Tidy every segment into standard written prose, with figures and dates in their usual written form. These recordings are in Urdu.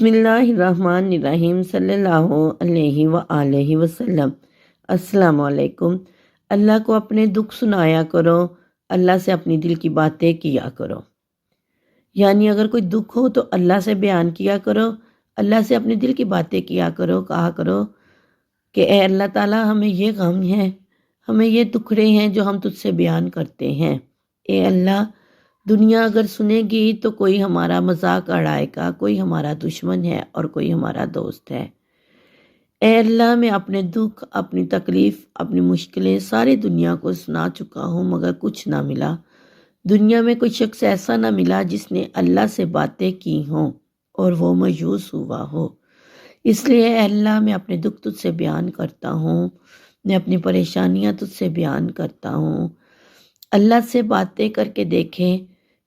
بسم اللہ الرحمن الرحیم صلی اللہ علیہ وآلہ وسلم۔ السلام علیکم۔ اللہ کو اپنے دکھ سنایا کرو، اللہ سے اپنی دل کی باتیں کیا کرو۔ یعنی اگر کوئی دکھ ہو تو اللہ سے بیان کیا کرو، اللہ سے اپنی دل کی باتیں کیا کرو، کہا کرو کہ اے اللہ تعالیٰ ہمیں یہ غم ہے، ہمیں یہ دکھڑے ہیں جو ہم تجھ سے بیان کرتے ہیں۔ اے اللہ، دنیا اگر سنے گی تو کوئی ہمارا مذاق اڑائے گا، کوئی ہمارا دشمن ہے اور کوئی ہمارا دوست ہے۔ اے اللہ، میں اپنے دکھ، اپنی تکلیف، اپنی مشکلیں ساری دنیا کو سنا چکا ہوں مگر کچھ نہ ملا۔ دنیا میں کوئی شخص ایسا نہ ملا جس نے اللہ سے باتیں کی ہوں اور وہ مایوس ہوا ہو۔ اس لیے اے اللہ، میں اپنے دکھ تجھ سے بیان کرتا ہوں، میں اپنی پریشانیاں تجھ سے بیان کرتا ہوں۔ اللہ سے باتیں کر کے دیکھیں،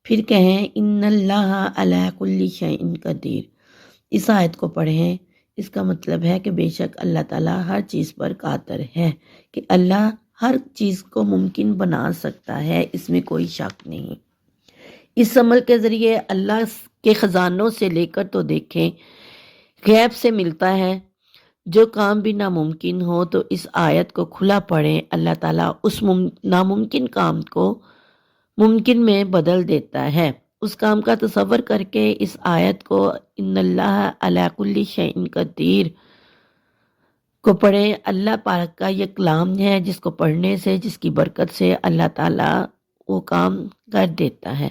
پھر کہیں ان اللہ علی کل شیء قدیر۔ اس آیت کو پڑھیں، اس کا مطلب ہے کہ بے شک اللہ تعالیٰ ہر چیز پر قادر ہے، کہ اللہ ہر چیز کو ممکن بنا سکتا ہے، اس میں کوئی شک نہیں۔ اس عمل کے ذریعے اللہ کے خزانوں سے لے کر تو دیکھیں، غیب سے ملتا ہے۔ جو کام بھی ناممکن ہو تو اس آیت کو کھلا پڑھیں، اللہ تعالیٰ اس ناممکن کام کو ممکن میں بدل دیتا ہے۔ اس کام کا تصور کر کے اس آیت کو ان اللہ علی کل شیء قدیر کو پڑھیں۔ اللہ پاک کا یہ کلام ہے جس کو پڑھنے سے، جس کی برکت سے اللہ تعالیٰ وہ کام کر دیتا ہے۔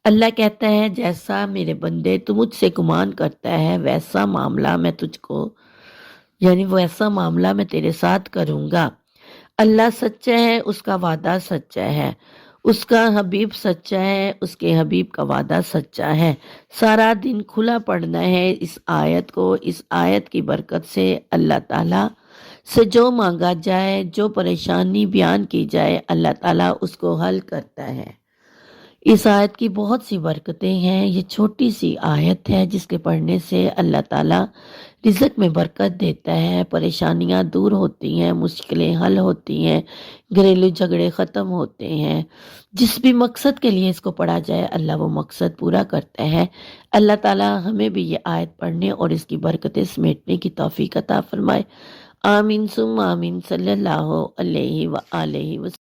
اللہ کہتا ہے جیسا میرے بندے تو مجھ سے گمان کرتا ہے ویسا معاملہ میں تجھ کو، یعنی ویسا معاملہ میں تیرے ساتھ کروں گا۔ اللہ سچا ہے، اس کا وعدہ سچا ہے، اس کا حبیب سچا ہے، اس کے حبیب کا وعدہ سچا ہے۔ سارا دن کھلا پڑھنا ہے اس آیت کو۔ اس آیت کی برکت سے اللہ تعالیٰ سے جو مانگا جائے، جو پریشانی بیان کی جائے، اللہ تعالیٰ اس کو حل کرتا ہے۔ اس آیت کی بہت سی برکتیں ہیں۔ یہ چھوٹی سی آیت ہے جس کے پڑھنے سے اللہ تعالیٰ رزق میں برکت دیتا ہے، پریشانیاں دور ہوتی ہیں، مشکلیں حل ہوتی ہیں، گھریلو جھگڑے ختم ہوتے ہیں۔ جس بھی مقصد کے لیے اس کو پڑھا جائے اللہ وہ مقصد پورا کرتا ہے۔ اللہ تعالیٰ ہمیں بھی یہ آیت پڑھنے اور اس کی برکتیں سمیٹنے کی توفیق عطا فرمائے۔ آمین ثم آمین صلی اللہ علیہ وآلہ وسلم۔